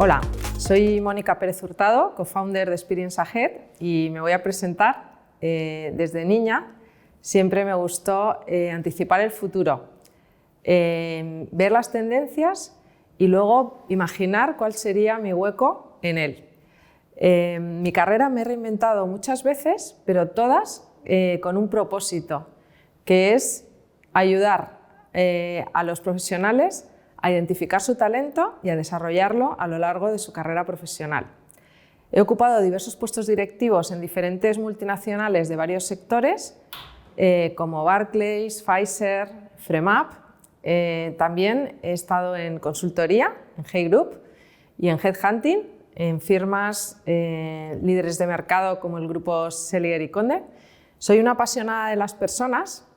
Hola, soy Mónica Pérez Hurtado, co-founder de Experience Ahead, y me voy a presentar. Desde niña siempre me gustó anticipar el futuro, ver las tendencias y luego imaginar cuál sería mi hueco en él. Mi carrera me he reinventado muchas veces, pero todas con un propósito, que es ayudar a los profesionales a identificar su talento y a desarrollarlo a lo largo de su carrera profesional. He ocupado diversos puestos directivos en diferentes multinacionales de varios sectores, como Barclays, Pfizer, Fremap. También he estado en consultoría, en Hey Group, y en headhunting, en firmas líderes de mercado como el grupo Sellier y Conde. Soy una apasionada de las personas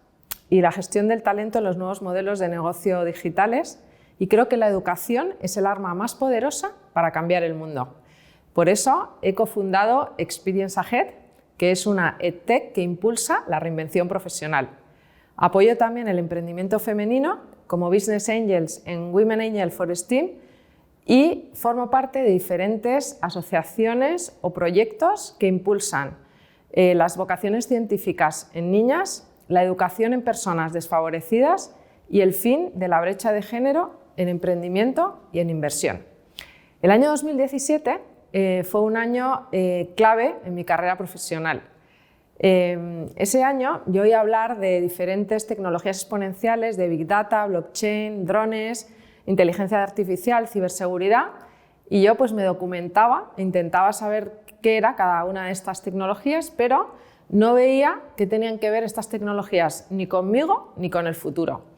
y la gestión del talento en los nuevos modelos de negocio digitales, y creo que la educación es el arma más poderosa para cambiar el mundo. Por eso he cofundado Experience Ahead, que es una EdTech que impulsa la reinvención profesional. Apoyo también el emprendimiento femenino como Business Angels en Women Angel for STEAM y formo parte de diferentes asociaciones o proyectos que impulsan las vocaciones científicas en niñas, la educación en personas desfavorecidas y el fin de la brecha de género en emprendimiento y en inversión. El año 2017 fue un año clave en mi carrera profesional. Ese año yo oí hablar de diferentes tecnologías exponenciales de Big Data, blockchain, drones, inteligencia artificial, ciberseguridad, y yo pues me documentaba e intentaba saber qué era cada una de estas tecnologías, pero no veía qué tenían que ver estas tecnologías ni conmigo ni con el futuro.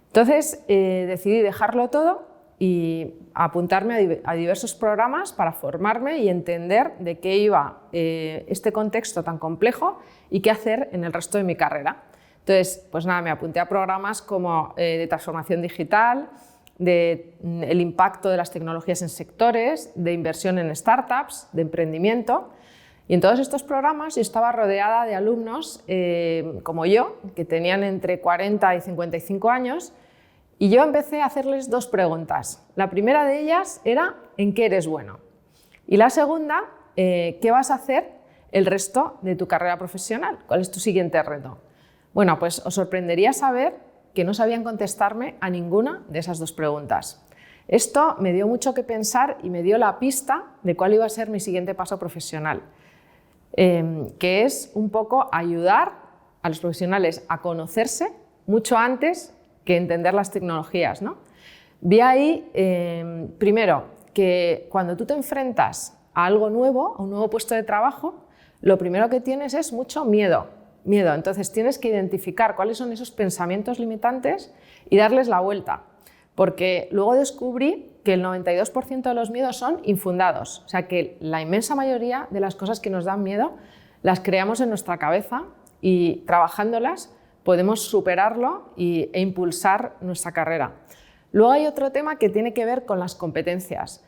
Entonces decidí dejarlo todo y apuntarme a diversos programas para formarme y entender de qué iba este contexto tan complejo y qué hacer en el resto de mi carrera. Entonces, pues nada, me apunté a programas como de transformación digital, el impacto de las tecnologías en sectores, de inversión en startups, de emprendimiento. Y en todos estos programas yo estaba rodeada de alumnos como yo, que tenían entre 40 y 55 años, y yo empecé a hacerles dos preguntas. La primera de ellas era ¿en qué eres bueno? Y la segunda, ¿qué vas a hacer el resto de tu carrera profesional? ¿Cuál es tu siguiente reto? Bueno, pues os sorprendería saber que no sabían contestarme a ninguna de esas dos preguntas. Esto me dio mucho que pensar y me dio la pista de cuál iba a ser mi siguiente paso profesional, que es un poco ayudar a los profesionales a conocerse mucho antes que entender las tecnologías, ¿no? Vi ahí, primero, que cuando tú te enfrentas a algo nuevo, a un nuevo puesto de trabajo, lo primero que tienes es mucho miedo. Entonces tienes que identificar cuáles son esos pensamientos limitantes y darles la vuelta, porque luego descubrí que el 92% de los miedos son infundados, o sea que la inmensa mayoría de las cosas que nos dan miedo las creamos en nuestra cabeza y trabajándolas podemos superarlo e impulsar nuestra carrera. Luego hay otro tema que tiene que ver con las competencias.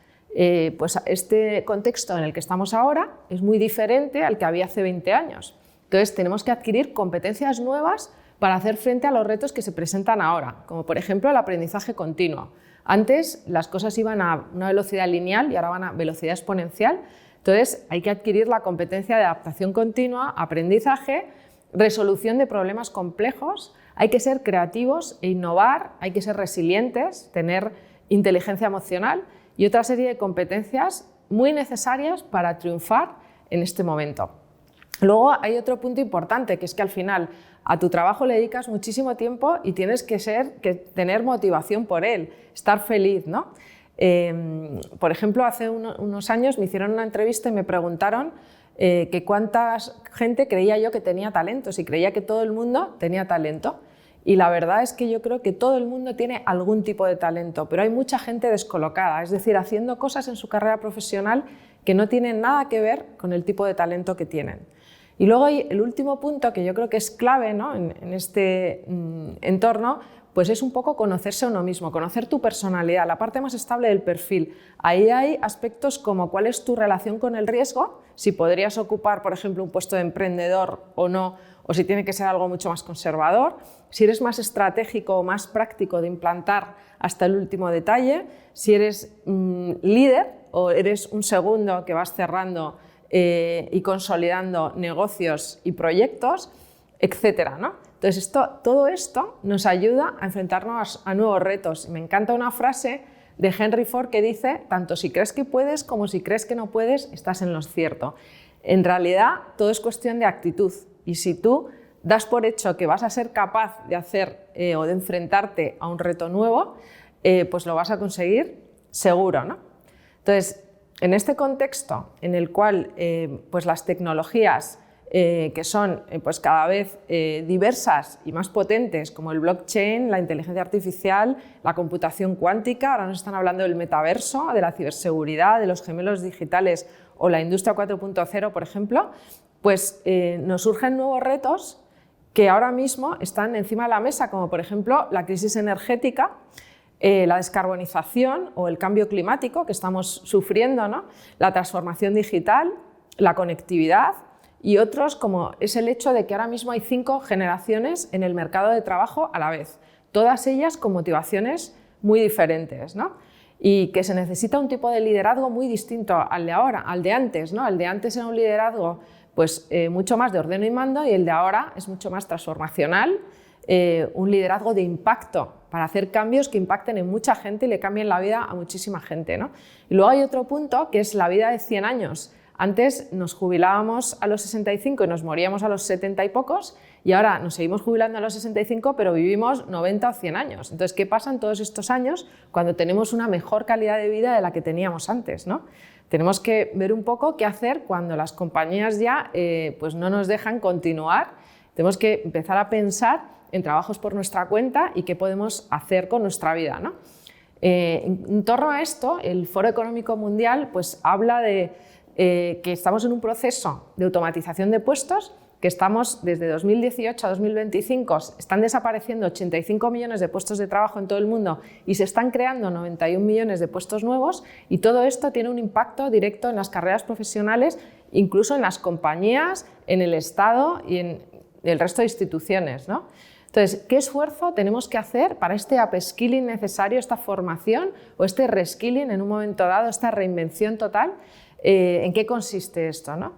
Pues este contexto en el que estamos ahora es muy diferente al que había hace 20 años. Entonces tenemos que adquirir competencias nuevas para hacer frente a los retos que se presentan ahora, como por ejemplo el aprendizaje continuo. Antes las cosas iban a una velocidad lineal y ahora van a velocidad exponencial. Entonces hay que adquirir la competencia de adaptación continua, aprendizaje, resolución de problemas complejos. Hay que ser creativos e innovar, hay que ser resilientes, tener inteligencia emocional y otra serie de competencias muy necesarias para triunfar en este momento. Luego hay otro punto importante, que es que al final a tu trabajo le dedicas muchísimo tiempo y tienes que tener motivación por él, estar feliz, ¿no? Por ejemplo, hace unos años me hicieron una entrevista y me preguntaron que cuánta gente creía yo que tenía talento, si creía que todo el mundo tenía talento. Y la verdad es que yo creo que todo el mundo tiene algún tipo de talento, pero hay mucha gente descolocada, es decir, haciendo cosas en su carrera profesional que no tienen nada que ver con el tipo de talento que tienen. Y luego hay el último punto que yo creo que es clave, ¿no? en este entorno, pues es un poco conocerse a uno mismo, conocer tu personalidad, la parte más estable del perfil. Ahí hay aspectos como cuál es tu relación con el riesgo, si podrías ocupar, por ejemplo, un puesto de emprendedor o no, o si tiene que ser algo mucho más conservador, si eres más estratégico o más práctico de implantar hasta el último detalle, si eres líder o eres un segundo que vas cerrando y consolidando negocios y proyectos, etcétera, ¿no? Entonces, todo esto nos ayuda a enfrentarnos a nuevos retos. Me encanta una frase de Henry Ford que dice: tanto si crees que puedes como si crees que no puedes, estás en lo cierto. En realidad, todo es cuestión de actitud, y si tú das por hecho que vas a ser capaz de hacer o de enfrentarte a un reto nuevo, pues lo vas a conseguir seguro, ¿no? Entonces, en este contexto en el cual pues las tecnologías que son pues cada vez diversas y más potentes, como el blockchain, la inteligencia artificial, la computación cuántica, ahora nos están hablando del metaverso, de la ciberseguridad, de los gemelos digitales o la industria 4.0, por ejemplo, pues nos surgen nuevos retos que ahora mismo están encima de la mesa, como por ejemplo la crisis energética, la descarbonización o el cambio climático que estamos sufriendo, ¿no? La transformación digital, la conectividad y otros, como es el hecho de que ahora mismo hay 5 generaciones en el mercado de trabajo a la vez, todas ellas con motivaciones muy diferentes, ¿no? Y que se necesita un tipo de liderazgo muy distinto al de ahora, al de antes, ¿no? El de antes era un liderazgo pues, mucho más de ordeno y mando, y el de ahora es mucho más transformacional, un liderazgo de impacto para hacer cambios que impacten en mucha gente y le cambien la vida a muchísima gente, ¿no? Y luego hay otro punto que es la vida de 100 años. Antes nos jubilábamos a los 65 y nos moríamos a los 70 y pocos, y ahora nos seguimos jubilando a los 65 pero vivimos 90 o 100 años. Entonces, ¿qué pasa en todos estos años cuando tenemos una mejor calidad de vida de la que teníamos antes, ¿no? Tenemos que ver un poco qué hacer cuando las compañías ya pues no nos dejan continuar. Tenemos que empezar a pensar en trabajos por nuestra cuenta y qué podemos hacer con nuestra vida, ¿no? En torno a esto, el Foro Económico Mundial pues, habla de que estamos en un proceso de automatización de puestos, que estamos desde 2018 a 2025, están desapareciendo 85 millones de puestos de trabajo en todo el mundo y se están creando 91 millones de puestos nuevos, y todo esto tiene un impacto directo en las carreras profesionales, incluso en las compañías, en el Estado y en el resto de instituciones, ¿no? Entonces, ¿qué esfuerzo tenemos que hacer para este upskilling necesario, esta formación o este reskilling en un momento dado, esta reinvención total? ¿En qué consiste esto, ¿no?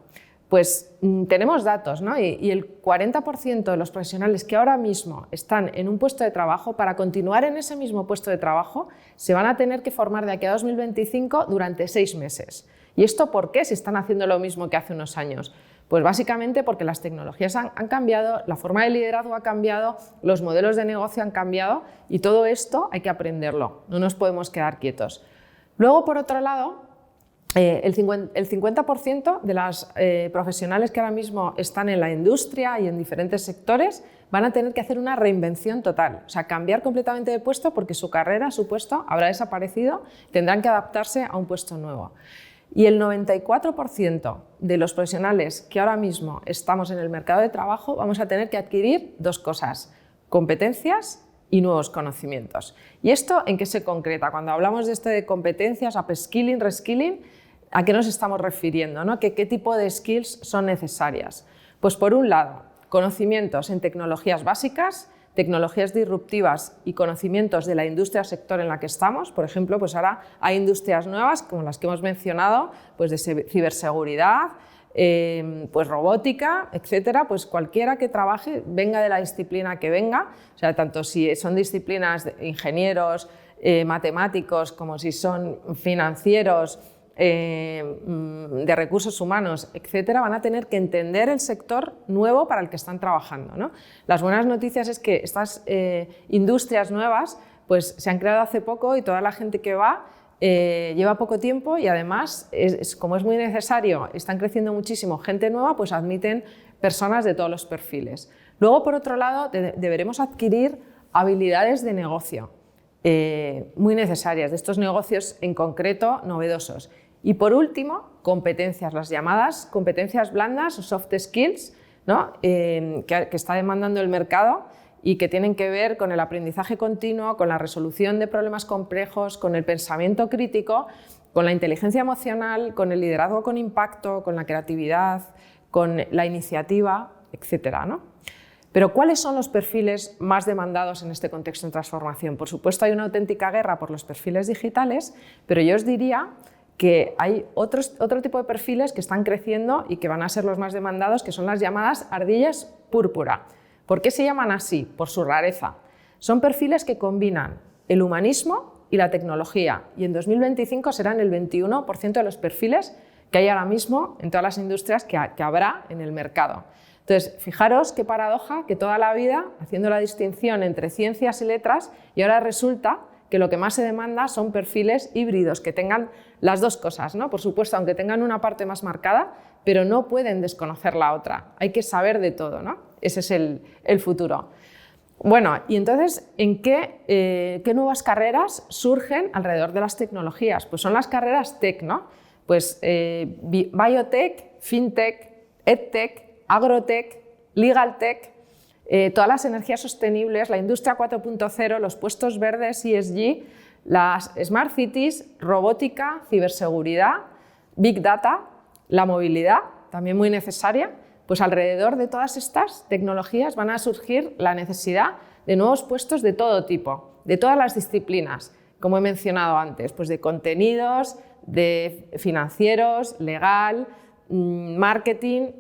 Pues tenemos datos, ¿no? Y el 40% de los profesionales que ahora mismo están en un puesto de trabajo, para continuar en ese mismo puesto de trabajo, se van a tener que formar de aquí a 2025 durante 6 meses. ¿Y esto por qué? Si están haciendo lo mismo que hace unos años. Pues básicamente porque las tecnologías han cambiado, la forma de liderazgo ha cambiado, los modelos de negocio han cambiado, y todo esto hay que aprenderlo, no nos podemos quedar quietos. Luego, por otro lado, el 50% de las profesionales que ahora mismo están en la industria y en diferentes sectores van a tener que hacer una reinvención total, o sea, cambiar completamente de puesto porque su carrera, su puesto habrá desaparecido, tendrán que adaptarse a un puesto nuevo. Y el 94% de los profesionales que ahora mismo estamos en el mercado de trabajo vamos a tener que adquirir 2 cosas: competencias y nuevos conocimientos. ¿Y esto en qué se concreta? Cuando hablamos de esto de competencias, upskilling, reskilling, ¿a qué nos estamos refiriendo, ¿no? ¿Qué tipo de skills son necesarias? Pues por un lado, conocimientos en tecnologías básicas, tecnologías disruptivas y conocimientos de la industria o sector en la que estamos. Por ejemplo, pues ahora hay industrias nuevas como las que hemos mencionado, pues de ciberseguridad, pues robótica, etcétera. Pues cualquiera que trabaje, venga de la disciplina que venga, o sea, tanto si son disciplinas de ingenieros, matemáticos, como si son financieros, de recursos humanos, etcétera, van a tener que entender el sector nuevo para el que están trabajando, ¿no? Las buenas noticias es que estas industrias nuevas pues, se han creado hace poco, y toda la gente que va lleva poco tiempo, y además, como es muy necesario, están creciendo muchísimo gente nueva, pues admiten personas de todos los perfiles. Luego, por otro lado, deberemos adquirir habilidades de negocio muy necesarias, de estos negocios en concreto novedosos. Y por último, competencias, las llamadas competencias blandas o soft skills, ¿no? que está demandando el mercado, y que tienen que ver con el aprendizaje continuo, con la resolución de problemas complejos, con el pensamiento crítico, con la inteligencia emocional, con el liderazgo con impacto, con la creatividad, con la iniciativa, etcétera, ¿no? Pero ¿cuáles son los perfiles más demandados en este contexto de transformación? Por supuesto, hay una auténtica guerra por los perfiles digitales, pero yo os diría que hay otro tipo de perfiles que están creciendo y que van a ser los más demandados, que son las llamadas ardillas púrpura. ¿Por qué se llaman así? Por su rareza. Son perfiles que combinan el humanismo y la tecnología, y en 2025 serán el 21% de los perfiles que hay ahora mismo en todas las industrias que habrá en el mercado. Entonces, fijaros qué paradoja que toda la vida haciendo la distinción entre ciencias y letras, y ahora resulta que lo que más se demanda son perfiles híbridos, que tengan las dos cosas, ¿no? Por supuesto, aunque tengan una parte más marcada, pero no pueden desconocer la otra. Hay que saber de todo, ¿no? Ese es el futuro. Bueno, y entonces, ¿en qué nuevas carreras surgen alrededor de las tecnologías? Pues son las carreras tech, ¿no? Pues biotech, fintech, edtech, agrotech, legal tech, todas las energías sostenibles, la industria 4.0, los puestos verdes, ESG, las smart cities, robótica, ciberseguridad, big data, la movilidad, también muy necesaria. Pues alrededor de todas estas tecnologías van a surgir la necesidad de nuevos puestos de todo tipo, de todas las disciplinas, como he mencionado antes, pues de contenidos, de financieros, legal, marketing,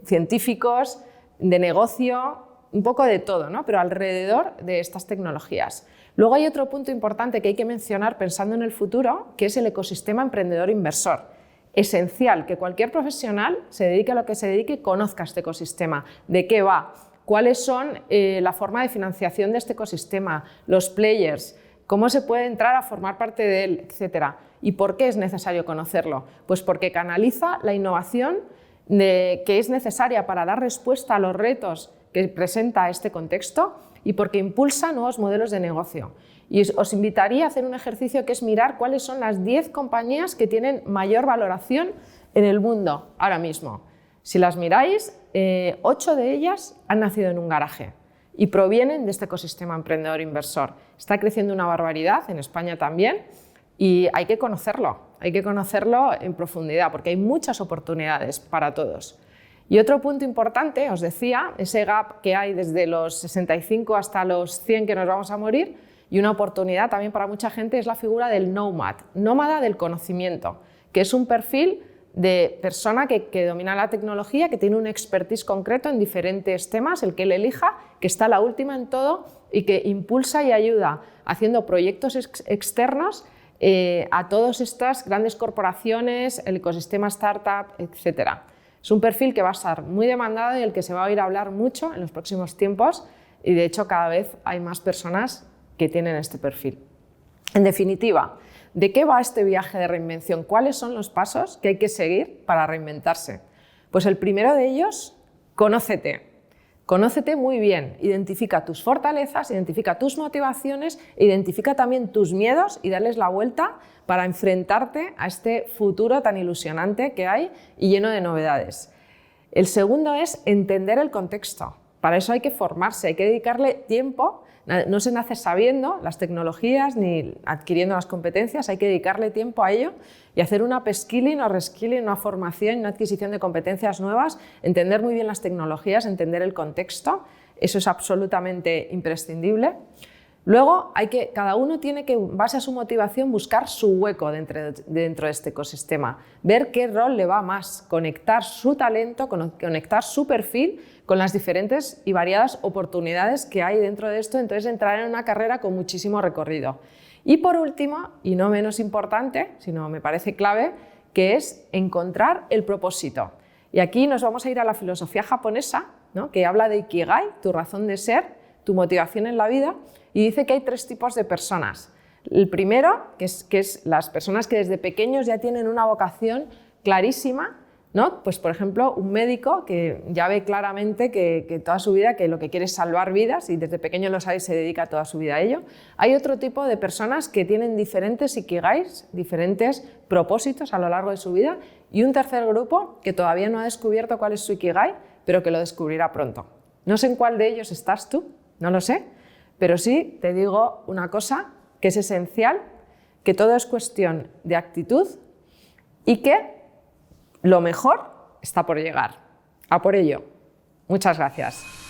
científicos, de negocio, un poco de todo, ¿no? Pero alrededor de estas tecnologías. Luego hay otro punto importante que hay que mencionar pensando en el futuro, que es el ecosistema emprendedor inversor. Esencial que cualquier profesional, se dedique a lo que se dedique, conozca este ecosistema, de qué va, cuáles son la forma de financiación de este ecosistema, los players, cómo se puede entrar a formar parte de él, etc. ¿Y por qué es necesario conocerlo? Pues porque canaliza la innovación que es necesaria para dar respuesta a los retos que presenta este contexto y porque impulsa nuevos modelos de negocio. Y os invitaría a hacer un ejercicio que es mirar cuáles son las 10 compañías que tienen mayor valoración en el mundo ahora mismo. Si las miráis, 8 de ellas han nacido en un garaje y provienen de este ecosistema emprendedor inversor. Está creciendo una barbaridad, en España también, y hay que conocerlo en profundidad porque hay muchas oportunidades para todos. Y otro punto importante, os decía, ese gap que hay desde los 65 hasta los 100 que nos vamos a morir, y una oportunidad también para mucha gente es la figura del nomad, nómada del conocimiento, que es un perfil de persona que domina la tecnología, que tiene un expertise concreto en diferentes temas, el que él elija, que está la última en todo y que impulsa y ayuda haciendo proyectos externos a todas estas grandes corporaciones, el ecosistema startup, etc. Es un perfil que va a estar muy demandado y del que se va a oír hablar mucho en los próximos tiempos y de hecho cada vez hay más personas que tienen este perfil. En definitiva, ¿de qué va este viaje de reinvención? ¿Cuáles son los pasos que hay que seguir para reinventarse? Pues el primero de ellos, conócete. Conócete muy bien, identifica tus fortalezas, identifica tus motivaciones, identifica también tus miedos y darles la vuelta para enfrentarte a este futuro tan ilusionante que hay y lleno de novedades. El segundo es entender el contexto. Para eso hay que formarse, hay que dedicarle tiempo. No se nace sabiendo las tecnologías ni adquiriendo las competencias, hay que dedicarle tiempo a ello y hacer una upskilling o reskilling, una formación, una adquisición de competencias nuevas, entender muy bien las tecnologías, entender el contexto, eso es absolutamente imprescindible. Luego, cada uno tiene que, en base a su motivación, buscar su hueco dentro de este ecosistema, ver qué rol le va más, conectar su talento, conectar su perfil con las diferentes y variadas oportunidades que hay dentro de esto, entonces entrar en una carrera con muchísimo recorrido. Y por último, y no menos importante, sino me parece clave, que es encontrar el propósito. Y aquí nos vamos a ir a la filosofía japonesa, ¿no?, que habla de Ikigai, tu razón de ser, tu motivación en la vida, y dice que hay 3 tipos de personas. El primero, que es las personas que desde pequeños ya tienen una vocación clarísima, ¿no? Pues por ejemplo, un médico que ya ve claramente que toda su vida que lo que quiere es salvar vidas y desde pequeño lo sabe y se dedica toda su vida a ello. Hay otro tipo de personas que tienen diferentes ikigais, diferentes propósitos a lo largo de su vida, y un tercer grupo que todavía no ha descubierto cuál es su ikigai, pero que lo descubrirá pronto. No sé en cuál de ellos estás tú, no lo sé, pero sí te digo una cosa que es esencial, que todo es cuestión de actitud y que lo mejor está por llegar. A por ello. Muchas gracias.